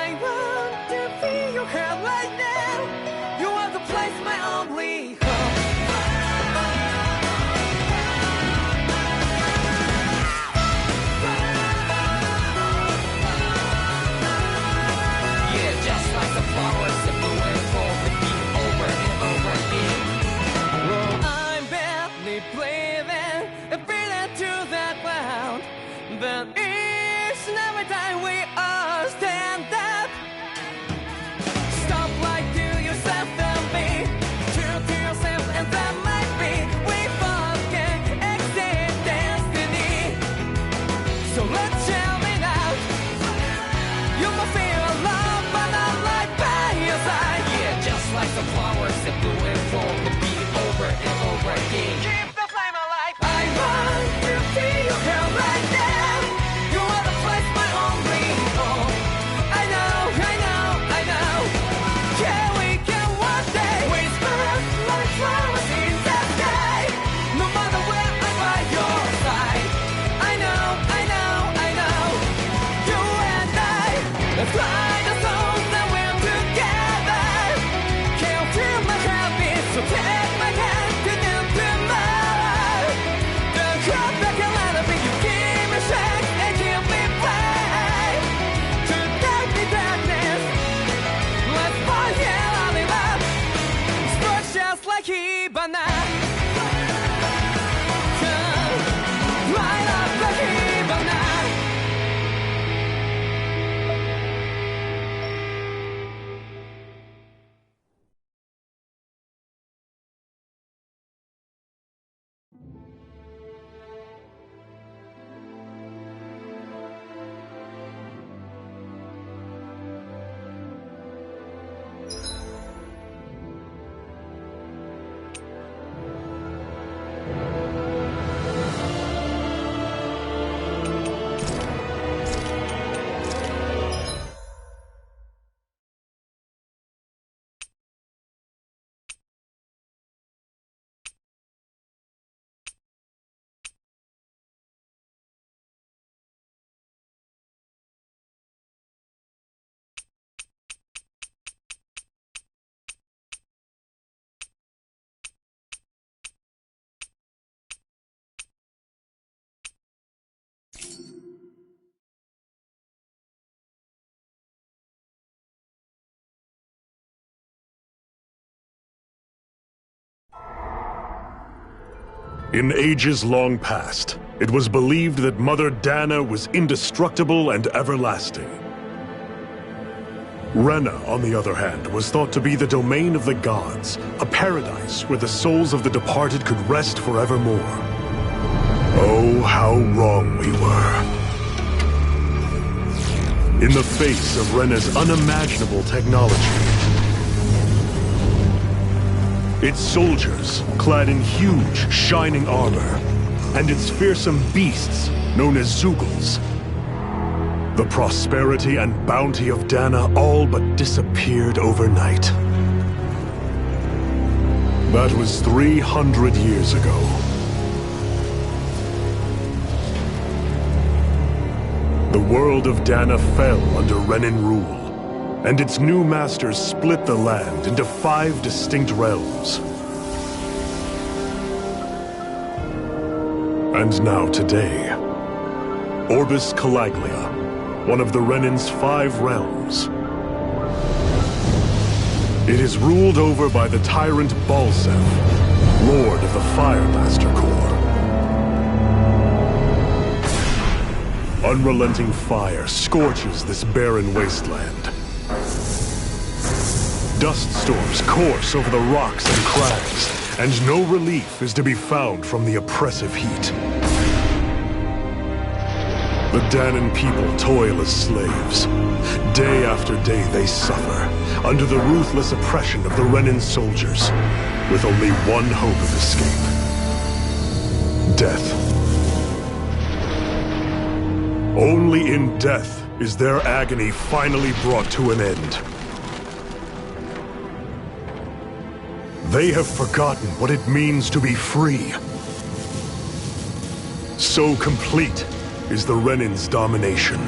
I want to feel your hair right now. You are the place, my only home. Yeah, just like the flowers that blew and fall repeat over and over again. Well, I'm barely breathing and breathing to that ground. But each and every time we all stand up, stop like to yourself and be true to yourself, and that might be we both can exceed destiny. So let's share it out. You must feel love, but not like by your side. Yeah, just like the flowers that blew and fall repeat over and over again. Keep the flame alive. I want to feel your hair right now. You are the place, my only home. I know, I know, I know. Yeah, we can one day whisper like flowers in the sky. No matter where I'm by your side. I know, I know, I know. You and I, let's fly the souls that we're together. Can't feel my heartbeat, so take my hand to new tomorrow. The crowd back a little bit, you give me strength and give me faith. To darkness, let's find our live up. Sparks just like Hibana. Light up like Hibana. In ages long past, it was believed that Mother Dana was indestructible and everlasting. Rena, on the other hand, was thought to be the domain of the gods, a paradise where the souls of the departed could rest forevermore. Oh, how wrong we were. In the face of Rena's unimaginable technology, its soldiers, clad in huge, shining armor, and its fearsome beasts, known as Zeugles. The prosperity and bounty of Dana all but disappeared overnight. That was 300 years ago. The world of Dana fell under Renin rule, and its new masters split the land into 5 distinct realms. And now today, Orbis Calaglia, one of the Renin's 5 realms. It is ruled over by the tyrant Balsef, Lord of the Firemaster Corps. Unrelenting fire scorches this barren wasteland. Dust storms course over the rocks and crags, and no relief is to be found from the oppressive heat. The Danan people toil as slaves. Day after day they suffer, under the ruthless oppression of the Renin soldiers, with only one hope of escape. Death. Only in death is their agony finally brought to an end. They have forgotten what it means to be free. So complete is the Renin's domination.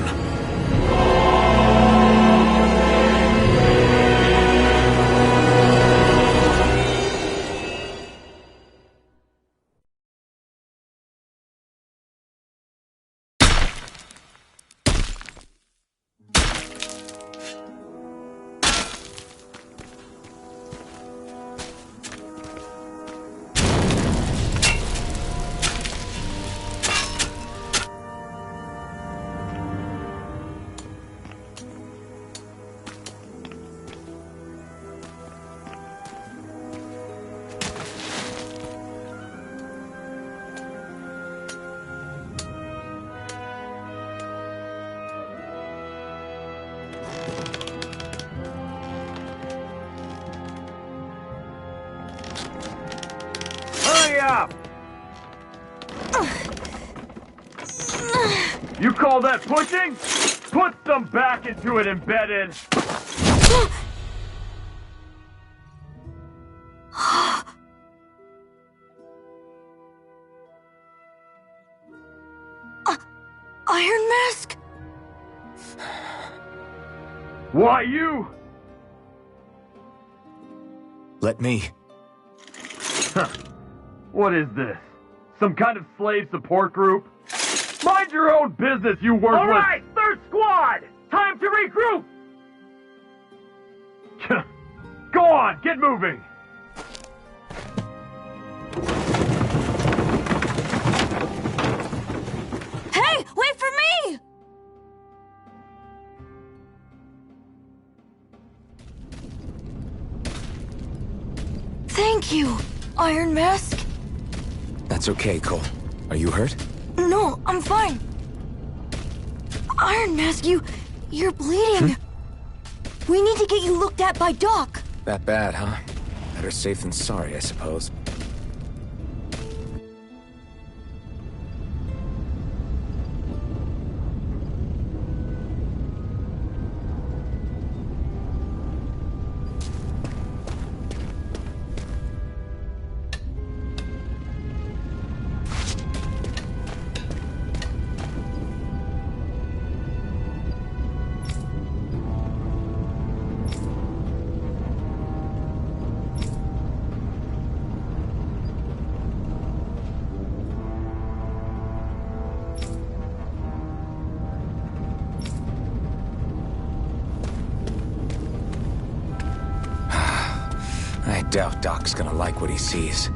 half! You call that pushing? Put some back into it, embedded! Iron Mask? Why you? Let me. Huh. What is this? Some kind of slave support group? Mind your own business, you worthless— All right, third squad! Time to regroup! Go on, get moving! Hey, wait for me! Thank you, Iron Mask. That's okay, Cole. Are you hurt? No, I'm fine. Iron Mask, you're bleeding. We need to get you looked at by Doc. That bad, huh? Better safe than sorry, I suppose. I doubt Doc's gonna like what he sees.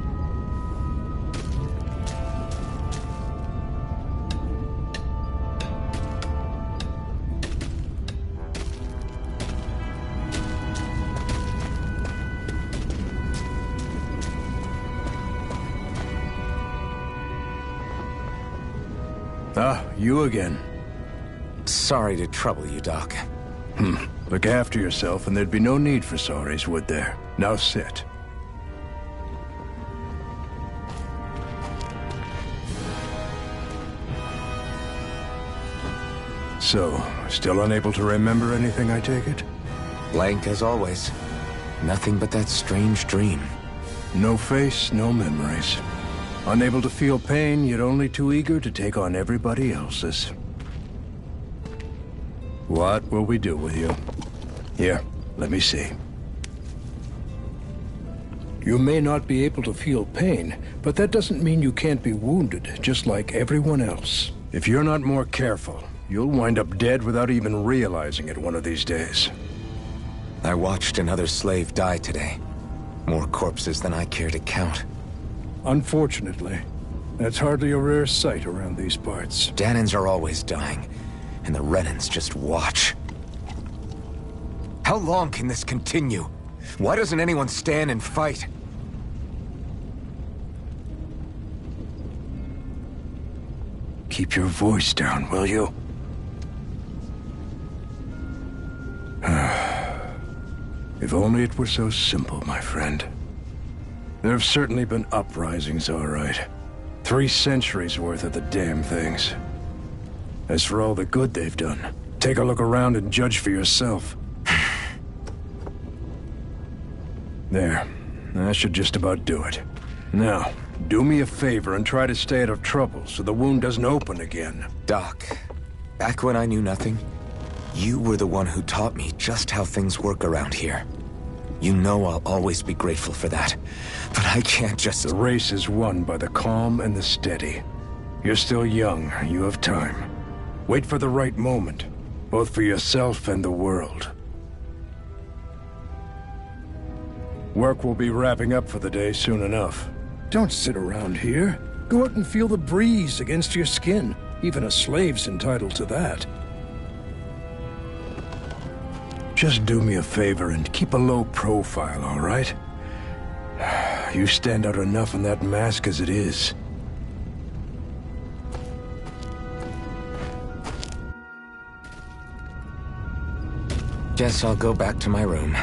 Ah, you again. Sorry to trouble you, Doc. Look after yourself and there'd be no need for sorries, would there? Now sit. So, still unable to remember anything, I take it? Blank as always. Nothing but that strange dream. No face, no memories. Unable to feel pain, yet only too eager to take on everybody else's. What will we do with you? Here, let me see. You may not be able to feel pain, but that doesn't mean you can't be wounded, just like everyone else. If you're not more careful, you'll wind up dead without even realizing it one of these days. I watched another slave die today. More corpses than I care to count. Unfortunately, that's hardly a rare sight around these parts. Danans are always dying, and the Renans just watch. How long can this continue? Why doesn't anyone stand and fight? Keep your voice down, will you? If only it were so simple, my friend. There have certainly been uprisings, all right. 3 centuries worth of the damn things. As for all the good they've done, take a look around and judge for yourself. There. That should just about do it. Now, do me a favor and try to stay out of trouble so the wound doesn't open again. Doc, back when I knew nothing, you were the one who taught me just how things work around here. You know I'll always be grateful for that, but I can't just— The race is won by the calm and the steady. You're still young, you have time. Wait for the right moment, both for yourself and the world. Work will be wrapping up for the day soon enough. Don't sit around here. Go out and feel the breeze against your skin. Even a slave's entitled to that. Just do me a favor and keep a low profile, all right? You stand out enough in that mask as it is. Guess I'll go back to my room.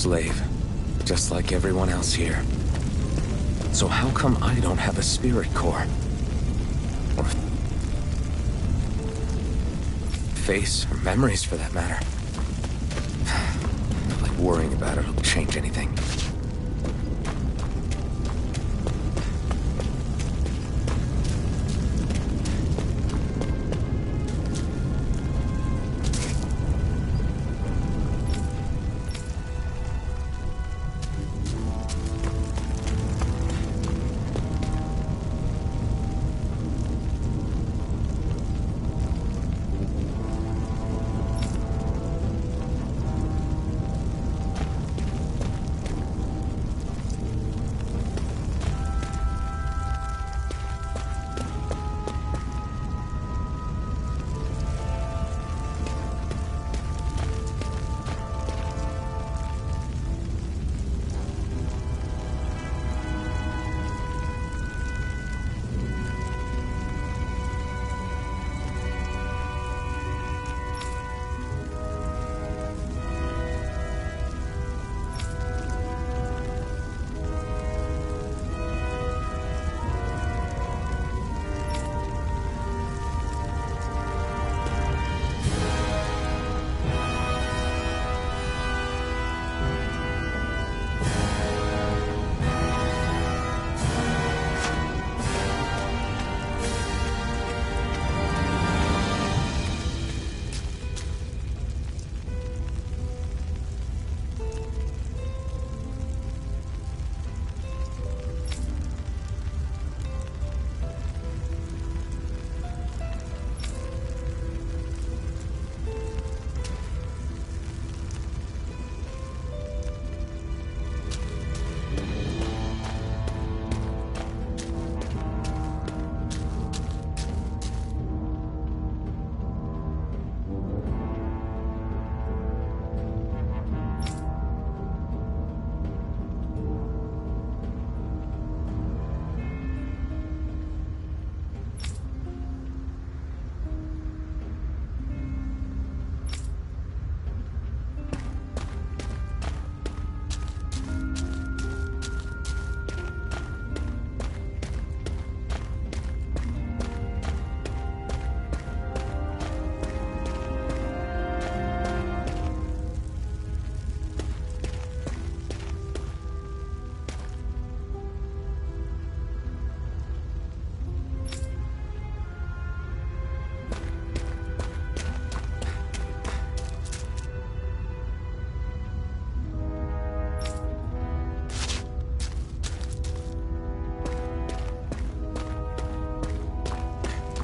slave, just like everyone else here. So how come I don't have a spirit core? Or face, or memories for that matter? Not like worrying about it will change anything.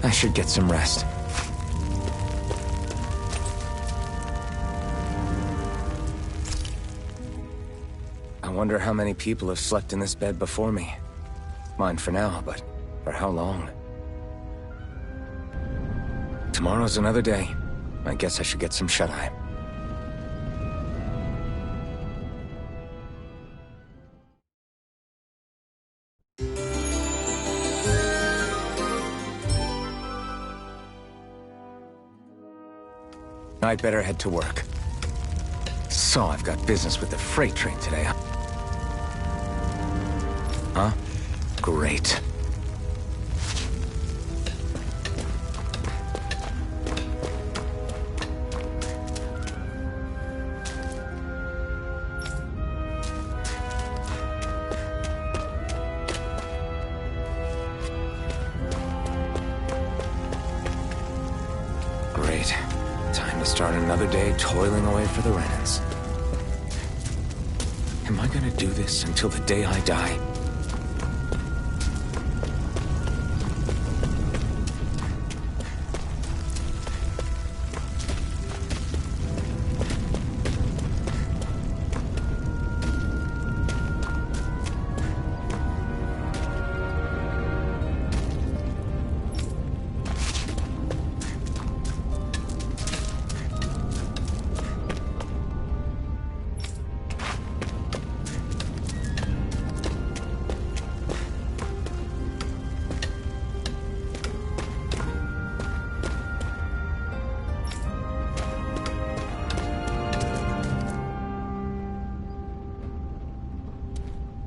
I should get some rest. I wonder how many people have slept in this bed before me. Mine for now, but for how long? Tomorrow's another day. I guess I should get some shut-eye. I'd better head to work. So I've got business with the freight train today, huh? Huh? Great. Great. Time to start another day toiling away for the Renans. Am I gonna do this until the day I die?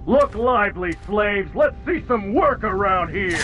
Look lively, slaves. Let's see some work around here.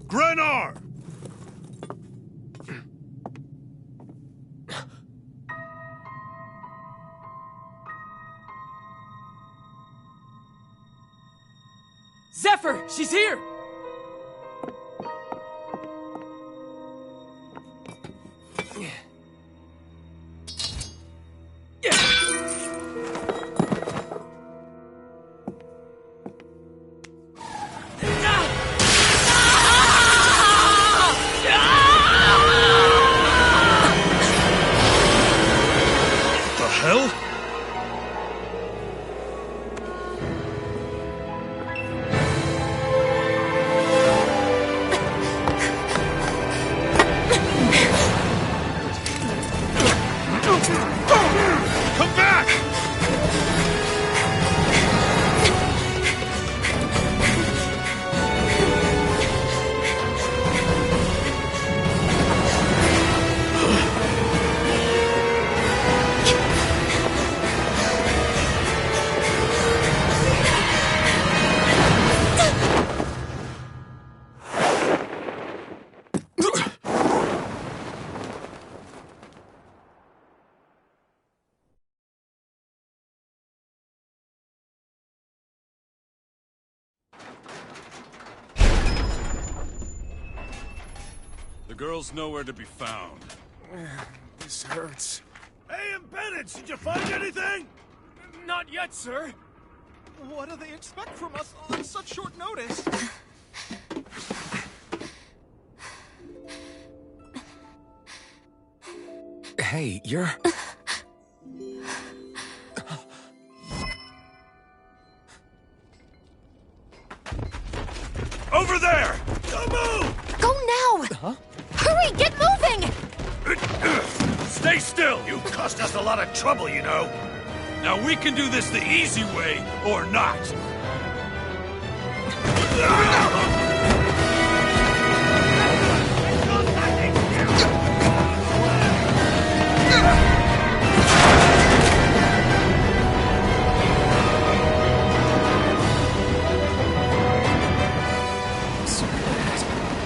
Grenar! Zephyr! She's here! The hell? Come back! The girl's nowhere to be found. This hurts. Hey, Embedded, did you find anything? Not yet, sir. What do they expect from us on such short notice? Hey, you're... Over there! Don't move! Go now! Huh? Hurry, get moving! Stay still! You cost us a lot of trouble, you know. Now we can do this the easy way, or not.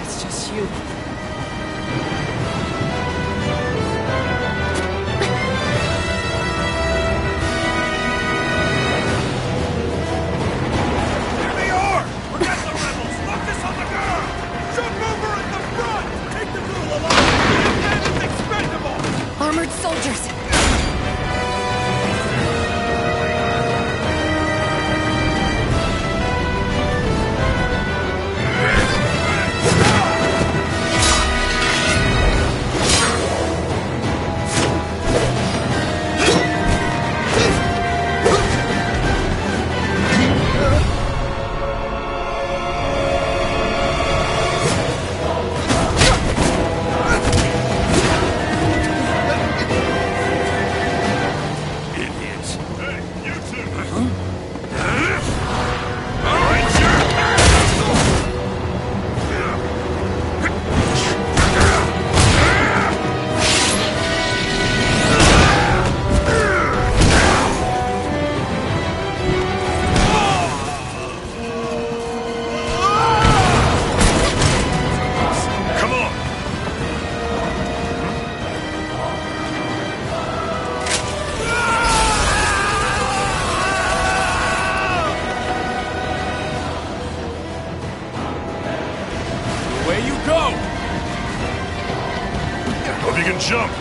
It's just you. Here they are! Forget the rebels! Focus on the girl! Jump over at the front! Take the girl alive! And it's expendable! Armored soldiers! Idiots! Hey, you two! All right, sure! Come on! Away you go! Hope you can jump!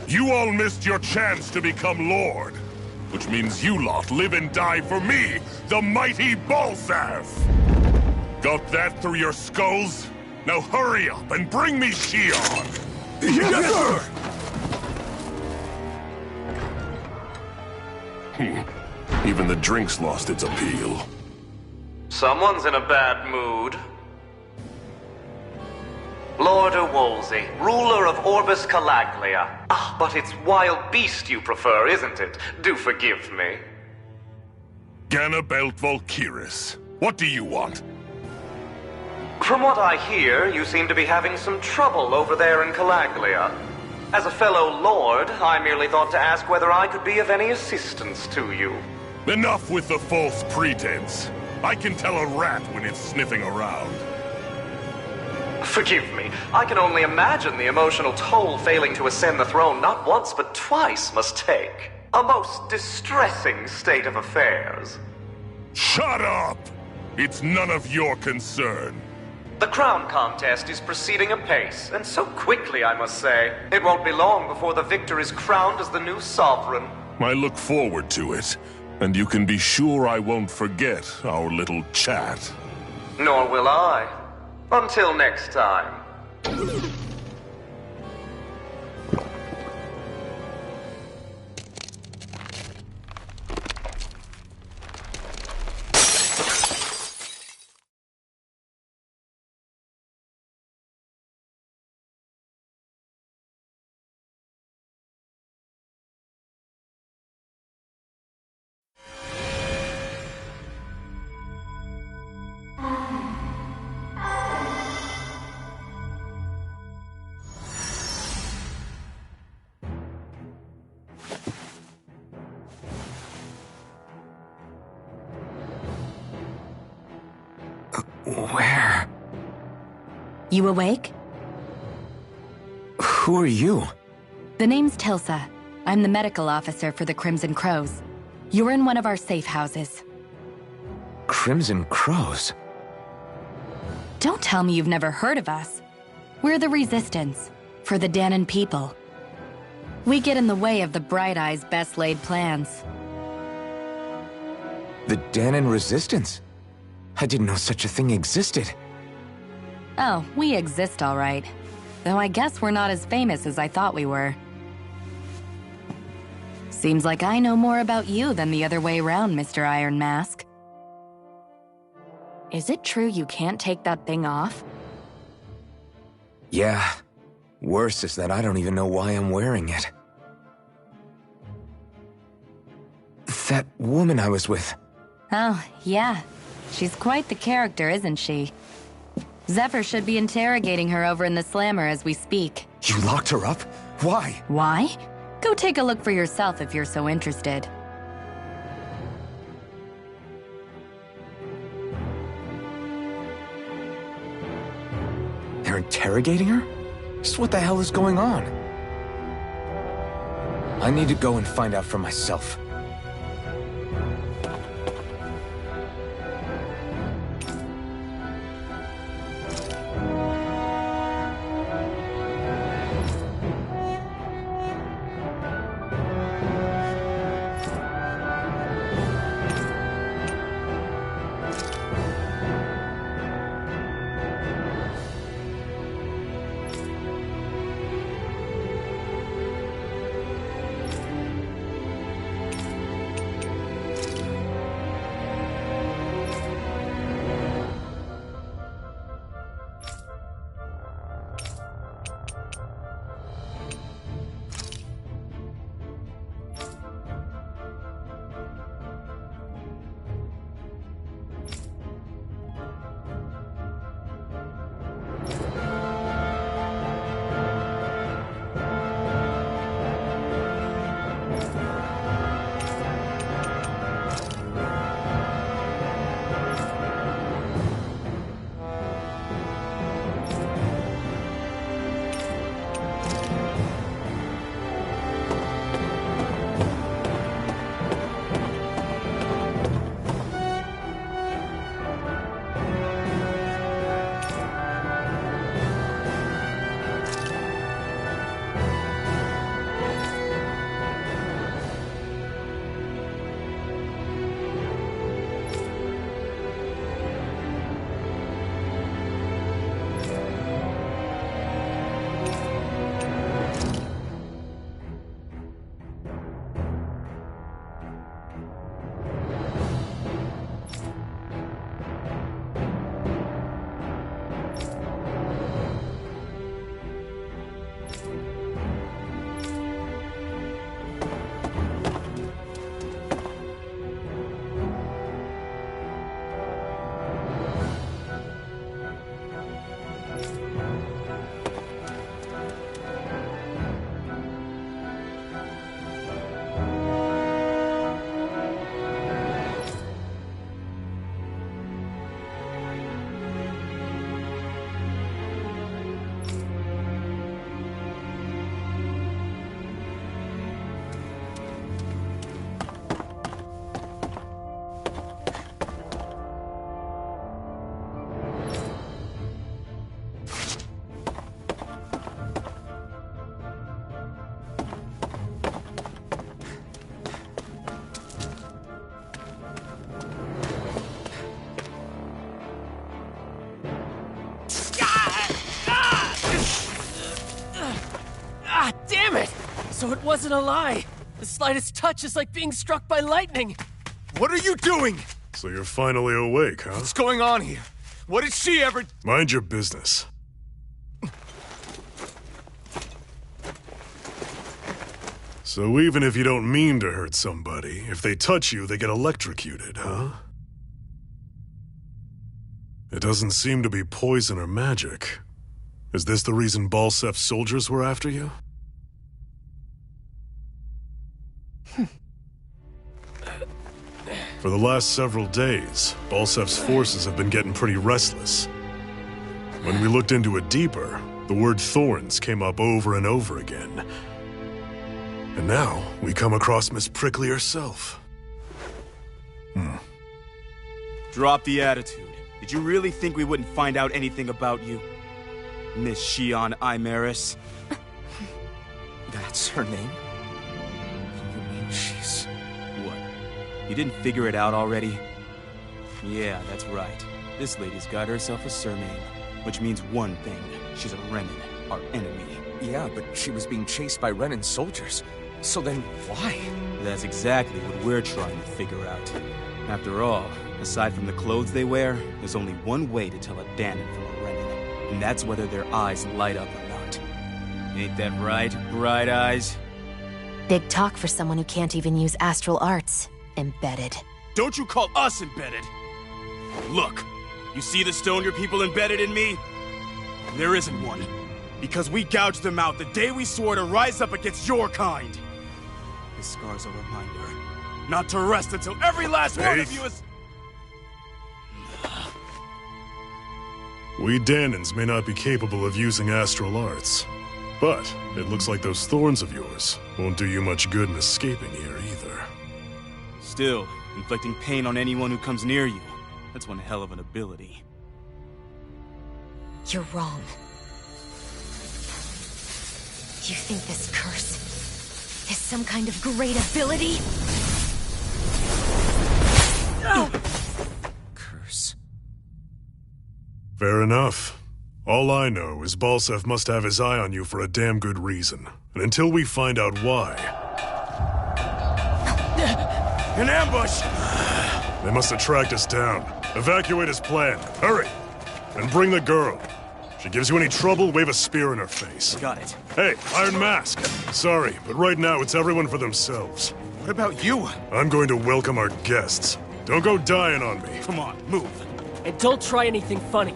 You all missed your chance to become Lord. Which means you lot live and die for me, the mighty Balsath! Got that through your skulls? Now hurry up and bring me Shion! Yes, sir! Even the drink's lost its appeal. Someone's in a bad mood. Lord Wolsey, ruler of Orbis Calaglia. Ah, but it's wild beast you prefer, isn't it? Do forgive me. Ganabelt Volkiris, what do you want? From what I hear, you seem to be having some trouble over there in Calaglia. As a fellow lord, I merely thought to ask whether I could be of any assistance to you. Enough with the false pretense. I can tell a rat when it's sniffing around. Forgive me. I can only imagine the emotional toll failing to ascend the throne not once but twice must take. A most distressing state of affairs. Shut up! It's none of your concern. The crown contest is proceeding apace, and so quickly, I must say. It won't be long before the victor is crowned as the new sovereign. I look forward to it, and you can be sure I won't forget our little chat. Nor will I. Until next time. Where? You awake? Who are you? The name's Tilsa. I'm the medical officer for the Crimson Crows. You're in one of our safe houses. Crimson Crows? Don't tell me you've never heard of us. We're the Resistance, for the Danon people. We get in the way of the Bright Eye's best-laid plans. The Danon Resistance? I didn't know such a thing existed. Oh, we exist all right. Though I guess we're not as famous as I thought we were. Seems like I know more about you than the other way around, Mr. Iron Mask. Is it true you can't take that thing off? Yeah. Worse is that I don't even know why I'm wearing it. That woman I was with. Oh, yeah. She's quite the character, isn't she? Zephyr should be interrogating her over in the Slammer as we speak. You locked her up? Why? Why? Go take a look for yourself if you're so interested. They're interrogating her? Just what the hell is going on? I need to go and find out for myself. God damn it! So it wasn't a lie. The slightest touch is like being struck by lightning. What are you doing? So you're finally awake, huh? What's going on here? What did she ever... Mind your business. So even if you don't mean to hurt somebody, if they touch you, they get electrocuted, huh? It doesn't seem to be poison or magic. Is this the reason Balsef's soldiers were after you? For the last several days, Balsef's forces have been getting pretty restless. When we looked into it deeper, the word thorns came up over and over again. And now, we come across Miss Prickly herself. Drop the attitude. Did you really think we wouldn't find out anything about you? Miss Shion Imaris? That's her name? You mean she's... What? You didn't figure it out already? Yeah, that's right. This lady's got herself a surname, which means one thing. She's a Renin, our enemy. Yeah, but she was being chased by Renin soldiers. So then, why? That's exactly what we're trying to figure out. After all, aside from the clothes they wear, there's only one way to tell a Danon from a Renin, and that's whether their eyes light up or not. Ain't that right, Bright Eyes? Big talk for someone who can't even use astral arts. Embedded. Don't you call us embedded! Look, you see the stone your people embedded in me? There isn't one. Because we gouged them out the day we swore to rise up against your kind. This scar's a reminder, not to rest until every last one of you is... We Danons may not be capable of using astral arts, but it looks like those thorns of yours won't do you much good in escaping here either. Still, inflicting pain on anyone who comes near you, that's one hell of an ability. You're wrong. You think this curse is some kind of great ability? Curse. Fair enough. All I know is Balsef must have his eye on you for a damn good reason. And until we find out why... An ambush! They must have tracked us down. Evacuate as planned. Hurry! And bring the girl. If she gives you any trouble, wave a spear in her face. Got it. Hey, Iron Mask. Sorry, but right now it's everyone for themselves. What about you? I'm going to welcome our guests. Don't go dying on me. Come on, move. And don't try anything funny.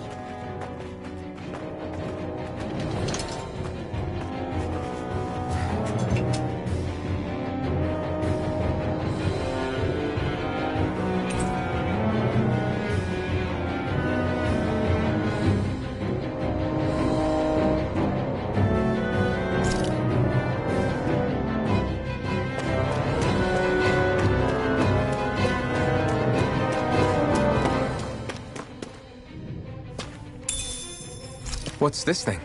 What's this thing?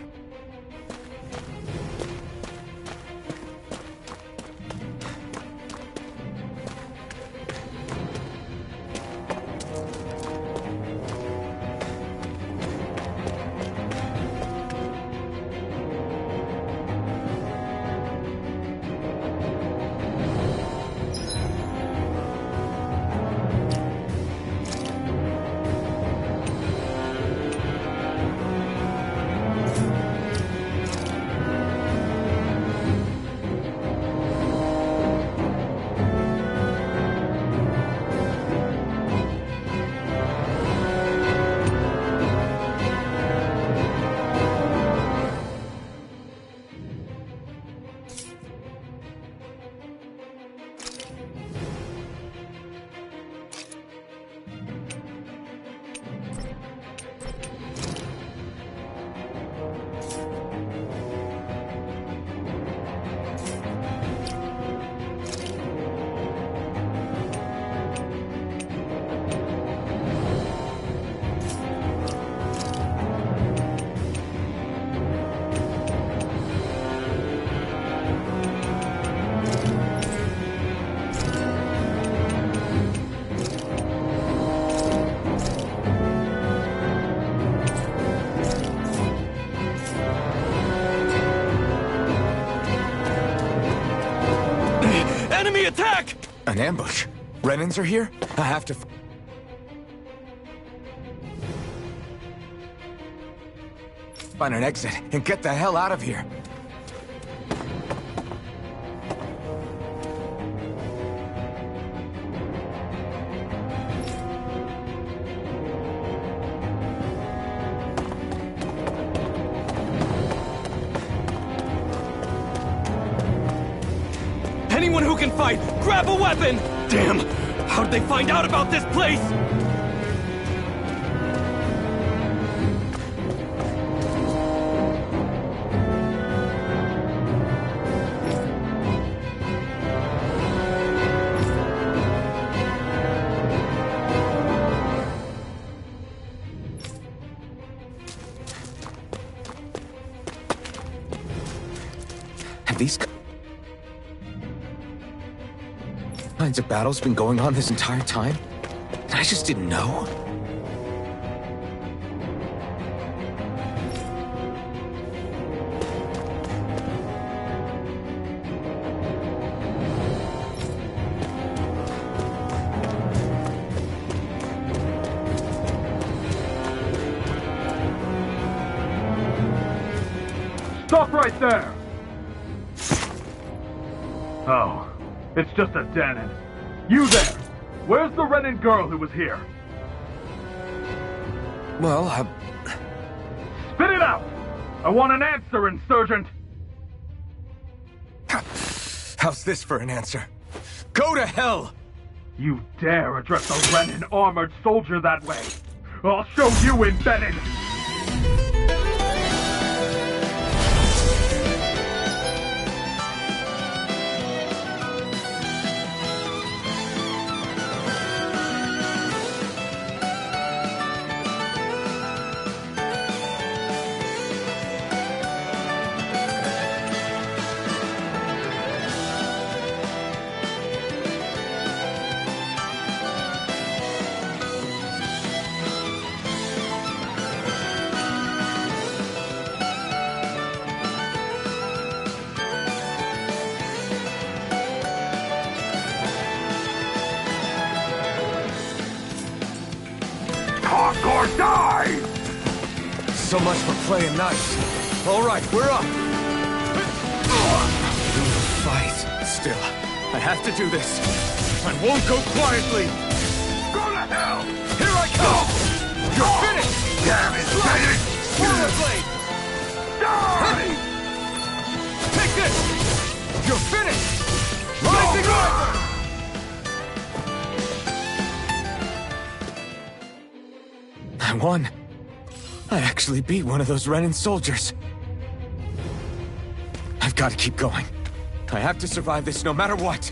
attack! An ambush? Renans are here? I have to... find an exit and get the hell out of here. Anyone who can fight, grab a weapon! Damn! How'd they find out about this place? Have these kinds of battles been going on this entire time? And I just didn't know? Stop right there! Oh, it's just a Danon. You there! Where's the Renan girl who was here? Well, Spit it out! I want an answer, Insurgent! how's this for an answer? Go to hell! You dare address a Renan armored soldier that way? I'll show you, embedded! Talk or die! So much for playing nice. All right, we're up. Fight. Still, I have to do this. I won't go quietly. Go to hell! Here I come! You're finished! Damn it, Danon! Swallow blade! Die! Take this! You're finished! Rising Rider! I won. I actually beat one of those Renan soldiers. I've got to keep going. I have to survive this no matter what.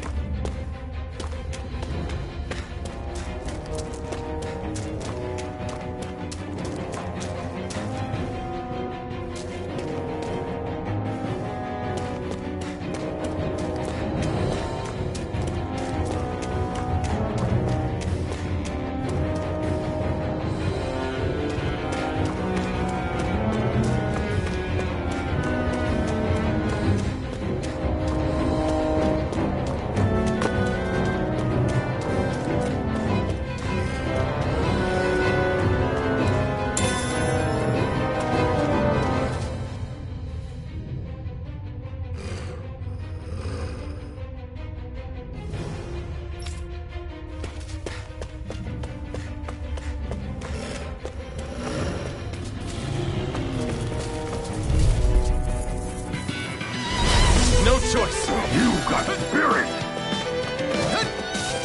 No choice. You got spirit!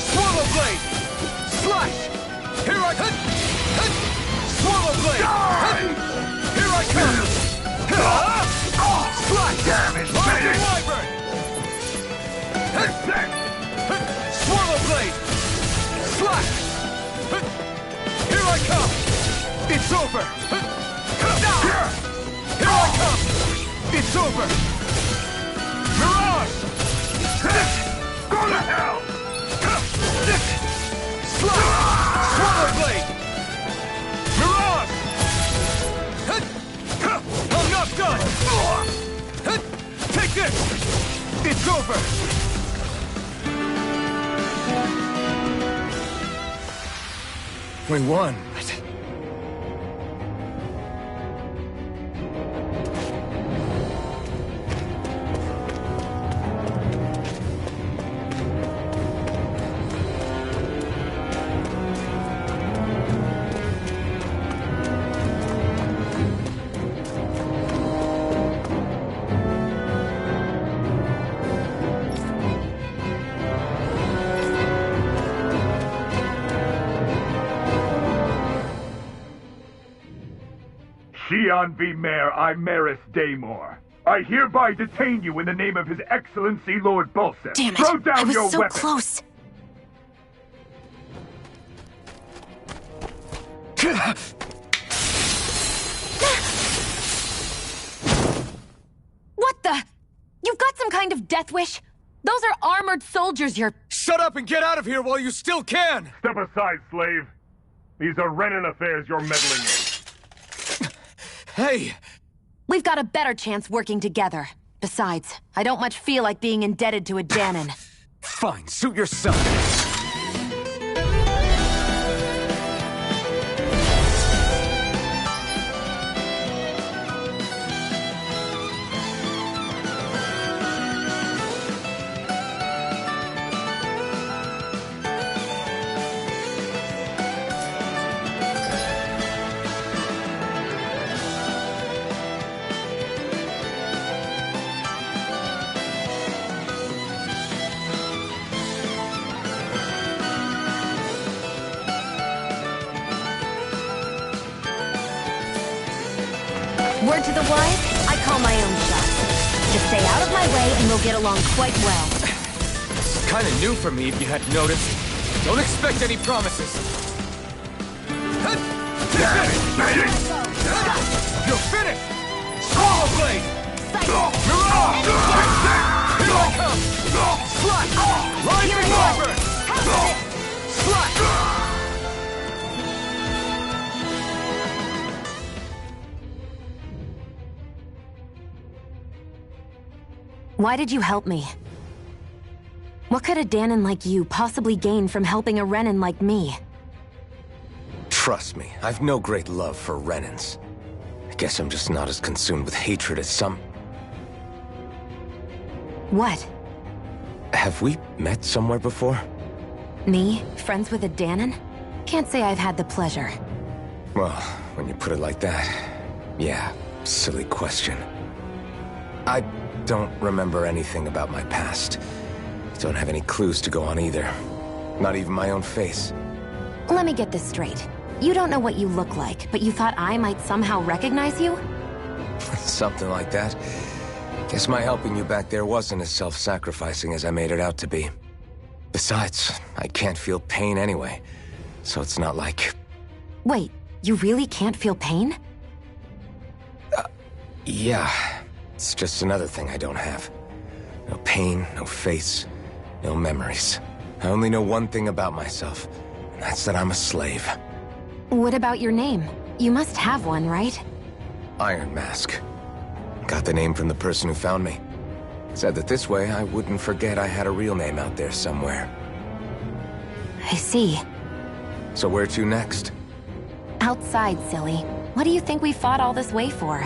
Swallow blade! Slash! Here I come! Swallow blade! Die! Here I come! Slash! Damn it, Rising Danon! Wyvern! Swallow blade! Slash! Here I come! It's over! Here I come! It's over! Mirage! Go to hell! Slash! Swallow blade! Mirage! I'm not done! Take this! It's over! We won, but... Xian V. Mayor Imeris Daymore. I hereby detain you in the name of His Excellency Lord Bulseth. Damn it! Throw down I was your so weapon. close. What the? You've got some kind of death wish? Those are armored soldiers you're... Shut up and get out of here while you still can! Step aside, slave. These are Renan affairs you're meddling in. Hey! We've got a better chance working together. Besides, I don't much feel like being indebted to a Danon. Fine, suit yourself. Word to the wise, I call my own shots. Just stay out of my way and we'll get along quite well. It's kind of new for me, if you hadn't noticed. Don't expect any promises. You're finished! Swallow Blade! You're off! Here I come! Slut! Rising Wyvern! Slut! Why did you help me? What could a Danon like you possibly gain from helping a Renan like me? Trust me, I've no great love for Renans. I guess I'm just not as consumed with hatred as some... What? Have we met somewhere before? Me? Friends with a Danon? Can't say I've had the pleasure. Well, when you put it like that, yeah, silly question. I don't remember anything about my past. Don't have any clues to go on either. Not even my own face. Let me get this straight. You don't know what you look like, but you thought I might somehow recognize you? Something like that. Guess my helping you back there wasn't as self-sacrificing as I made it out to be. Besides, I can't feel pain anyway, so it's not like... Wait, you really can't feel pain? Yeah. It's just another thing I don't have. No pain, no face, no memories. I only know one thing about myself, and that's that I'm a slave. What about your name? You must have one, right? Iron Mask. Got the name from the person who found me. Said that this way I wouldn't forget I had a real name out there somewhere. I see. So where to next? Outside, silly. What do you think we fought all this way for?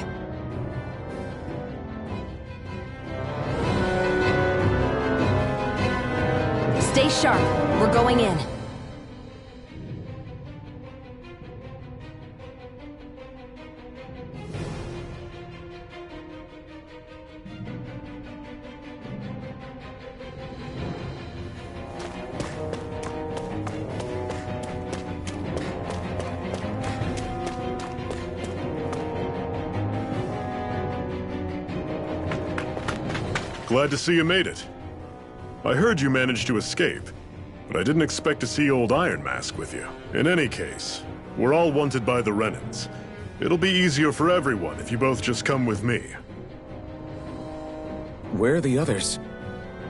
Stay sharp. We're going in. Glad to see you made it. I heard you managed to escape, but I didn't expect to see old Iron Mask with you. In any case, we're all wanted by the Renans. It'll be easier for everyone if you both just come with me. Where are the others?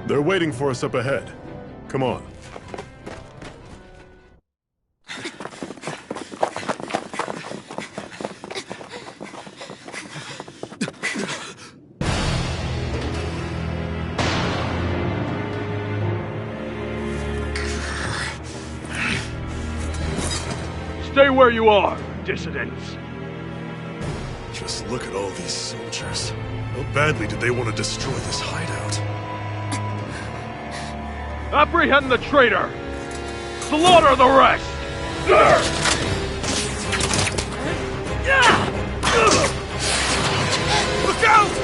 They're waiting for us up ahead. Come on. Stay where you are, dissidents. Just look at all these soldiers. How badly did they want to destroy this hideout? Apprehend the traitor! Slaughter the rest! Look out!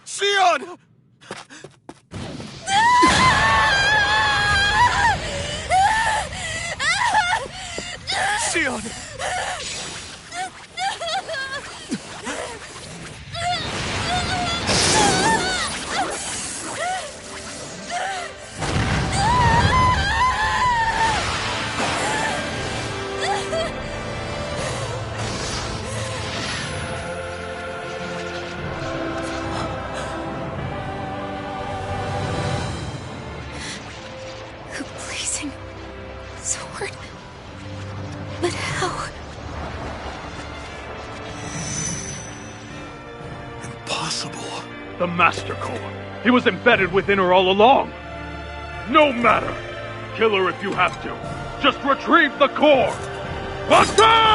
Sion! Sion! The blazing sword. But how? Impossible. The Master Core. He was embedded within her all along. No matter. Kill her if you have to. Just retrieve the core. Attack!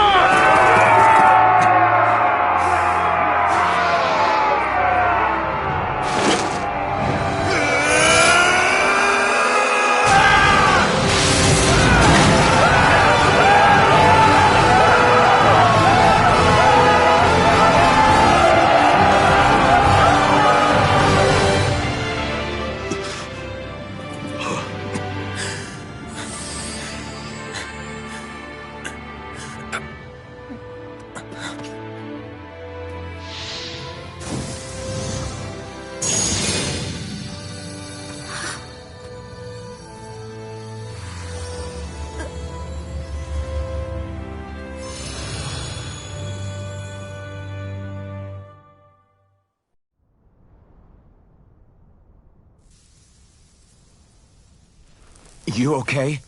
You okay?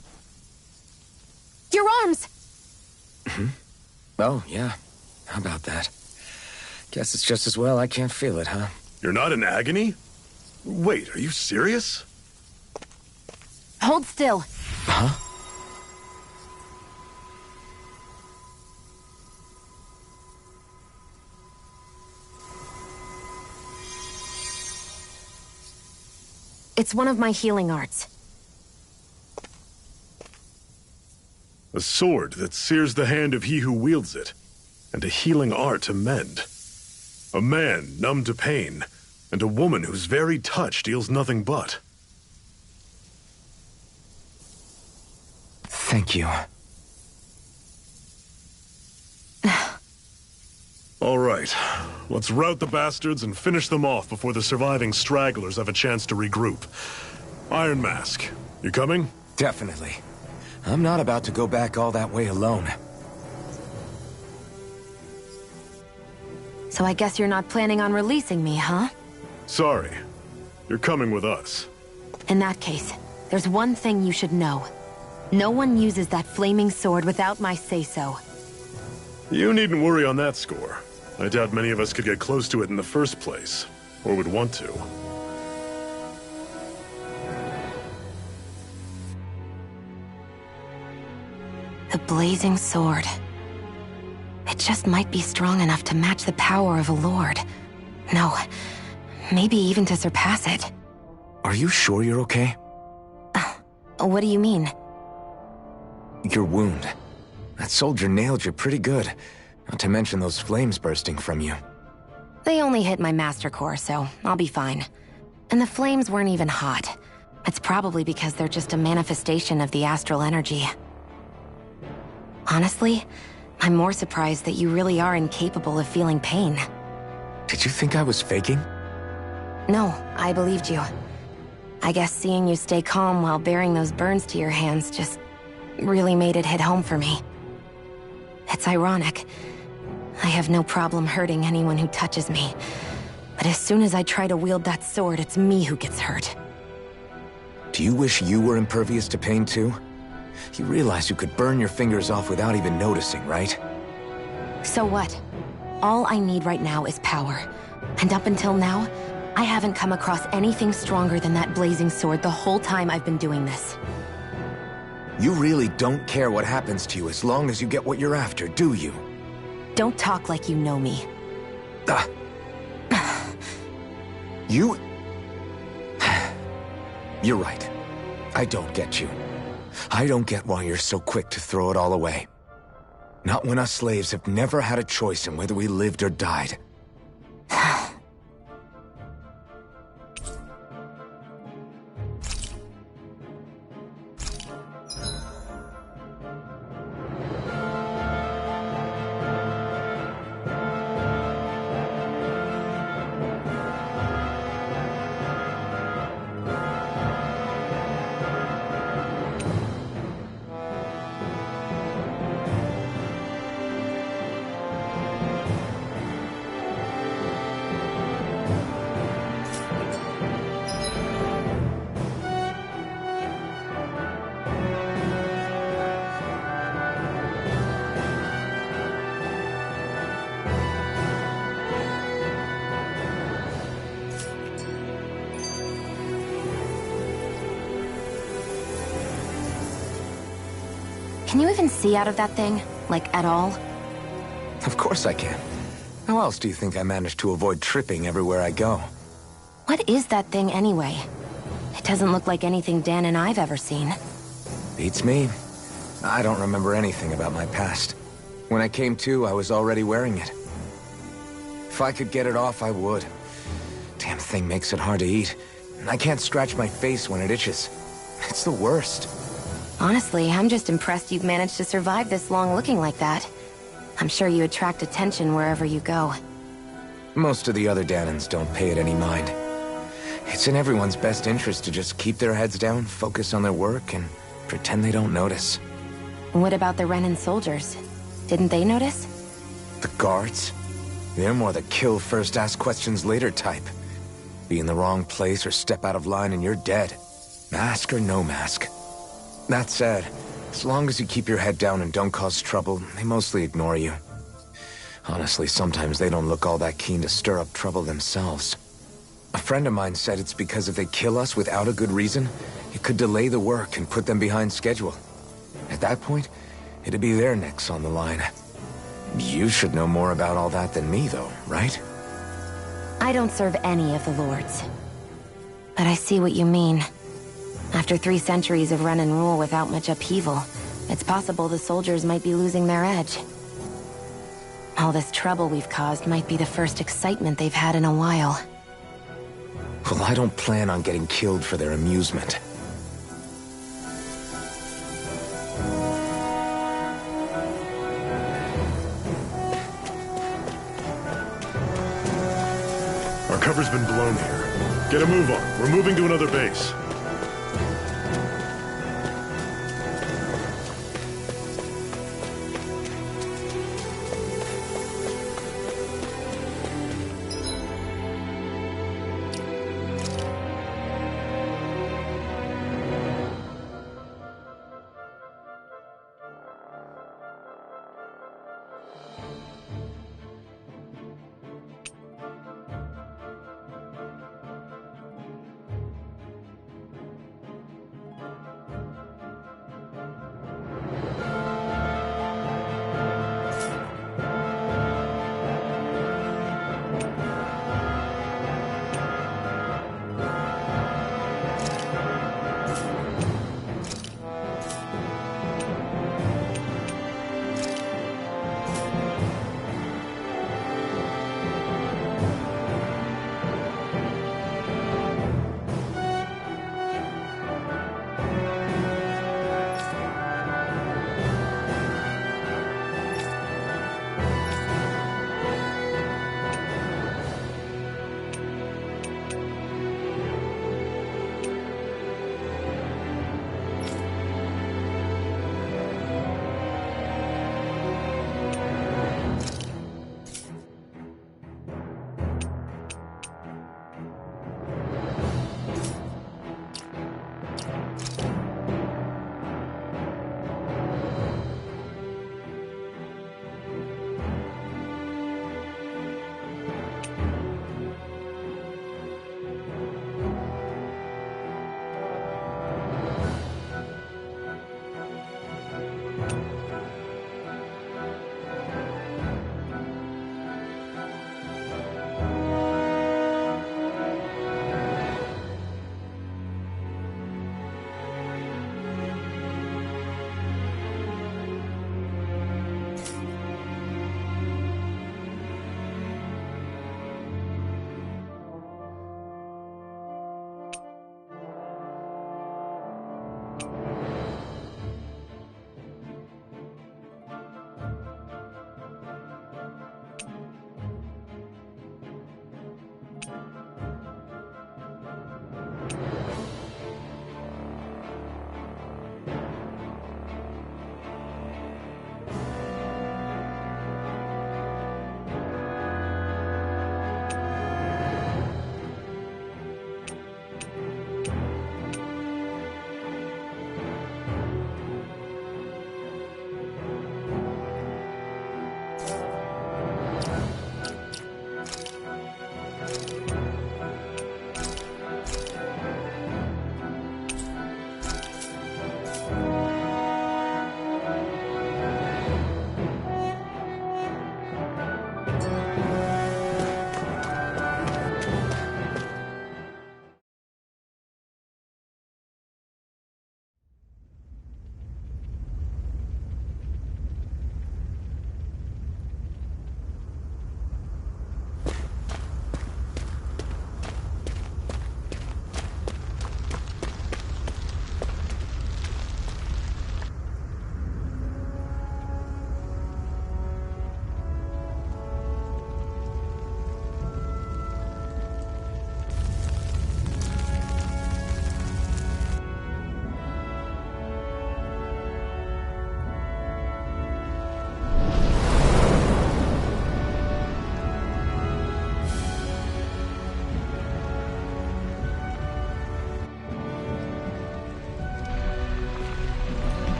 Your arms! Oh, yeah. How about that? Guess it's just as well I can't feel it, huh? You're not in agony? Wait, are you serious? Hold still. Huh? It's one of my healing arts. A sword that sears the hand of he who wields it, and a healing art to mend. A man numb to pain, and a woman whose very touch deals nothing but. Thank you. All right, let's rout the bastards and finish them off before the surviving stragglers have a chance to regroup. Iron Mask, you coming? Definitely. I'm not about to go back all that way alone. So I guess you're not planning on releasing me, huh? Sorry, you're coming with us. In that case, there's one thing you should know. No one uses that flaming sword without my say-so. You needn't worry on that score. I doubt many of us could get close to it in the first place, or would want to. The blazing sword. It just might be strong enough to match the power of a lord. No, maybe even to surpass it. Are you sure you're okay? What do you mean? Your wound. That soldier nailed you pretty good. Not to mention those flames bursting from you. They only hit my master core, so I'll be fine. And the flames weren't even hot. It's probably because they're just a manifestation of the astral energy. Honestly, I'm more surprised that you really are incapable of feeling pain. Did you think I was faking? No, I believed you. I guess seeing you stay calm while bearing those burns to your hands just really made it hit home for me. It's ironic. I have no problem hurting anyone who touches me. But as soon as I try to wield that sword, it's me who gets hurt. Do you wish you were impervious to pain too? You realize you could burn your fingers off without even noticing, right? So what? All I need right now is power. And up until now, I haven't come across anything stronger than that blazing sword the whole time I've been doing this. You really don't care what happens to you as long as you get what you're after, do you? Don't talk like you know me. You... You're right. I don't get you. I don't get why you're so quick to throw it all away. Not when us slaves have never had a choice in whether we lived or died. Can you even see out of that thing? Like, at all? Of course I can. How else do you think I managed to avoid tripping everywhere I go? What is that thing anyway? It doesn't look like anything Dan and I've ever seen. Beats me. I don't remember anything about my past. When I came to, I was already wearing it. If I could get it off, I would. Damn thing makes it hard to eat. I can't scratch my face when it itches. It's the worst. Honestly, I'm just impressed you've managed to survive this long looking like that. I'm sure you attract attention wherever you go. Most of the other Danans don't pay it any mind. It's in everyone's best interest to just keep their heads down, focus on their work, and pretend they don't notice. What about the Renan soldiers? Didn't they notice? The guards? They're more the kill first, ask questions later type. Be in the wrong place or step out of line and you're dead. Mask or no mask. That said, as long as you keep your head down and don't cause trouble, they mostly ignore you. Honestly, sometimes they don't look all that keen to stir up trouble themselves. A friend of mine said it's because if they kill us without a good reason, it could delay the work and put them behind schedule. At that point, it'd be their necks on the line. You should know more about all that than me, though, right? I don't serve any of the lords. But I see what you mean. After 3 centuries of run and rule without much upheaval, it's possible the soldiers might be losing their edge. All this trouble we've caused might be the first excitement they've had in a while. Well, I don't plan on getting killed for their amusement. Our cover's been blown here. Get a move on. We're moving to another base.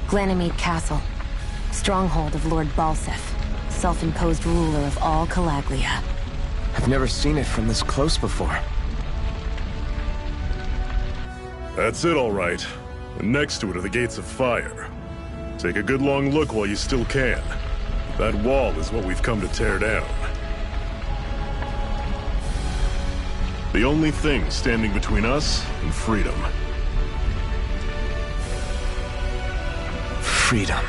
Glanimede Castle. Stronghold of Lord Balsef, self-imposed ruler of all Calaglia. I've never seen it from this close before. That's it, all right. And next to it are the Gates of Fire. Take a good long look while you still can. That wall is what we've come to tear down. The only thing standing between us and freedom. Freedom.